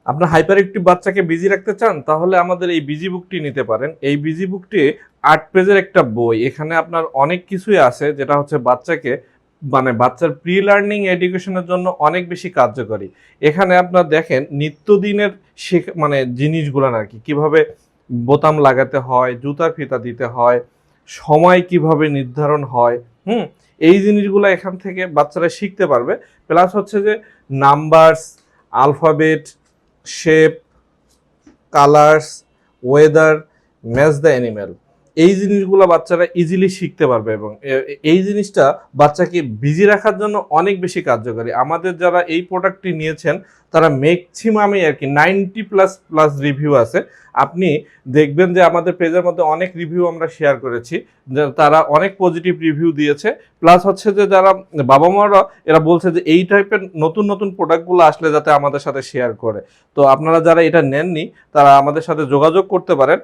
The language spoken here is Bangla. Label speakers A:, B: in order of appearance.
A: আপনার হাইপার অ্যাক্টিভ বাচ্চাকে বিজি রাখতে চান, তাহলে আমাদের এই বিজি বুকটি নিতে পারেন। এই বিজি বুকটি 8 পেজের একটা বই। এখানে আপনার অনেক কিছুই আছে যেটা হচ্ছে বাচ্চাকে মানে বাচ্চার প্রি লার্নিং এডুকেশনের জন্য অনেক বেশি কার্যকরী। এখানে আপনার দেখেন নিত্যদিনের মানে জিনিসগুলো আর কি, কিভাবে বোতাম লাগাতে হয়, জুতার ফিতা দিতে হয়, সময় কিভাবে নির্ধারণ হয়, এই জিনিসগুলো এখান থেকে বাচ্চারা শিখতে পারবে। প্লাস হচ্ছে যে numbers, alphabet, shape, colours, weather, match the animal, এই জিনিসগুলো বাচ্চারা ইজিলি শিখতে পারবে এবং এই জিনিসটা বাচ্চাকে বিজি রাখার জন্য অনেক বেশি কার্যকরী। আমাদের যারা এই প্রোডাক্টটি নিয়েছেন তারা ম্যাক্সিমামই আর কি 90++ রিভিউ আছে। আপনি দেখবেন যে আমাদের পেজের মধ্যে অনেক রিভিউ আমরা শেয়ার করেছি, তারা অনেক পজিটিভ রিভিউ দিয়েছে। প্লাস হচ্ছে যে যারা বাবা মারা এরা বলছে যে এই টাইপের নতুন নতুন প্রোডাক্টগুলো আসলে যাতে আমাদের সাথে শেয়ার করে। তো আপনারা যারা এটা নেননি তারা আমাদের সাথে যোগাযোগ করতে পারেন।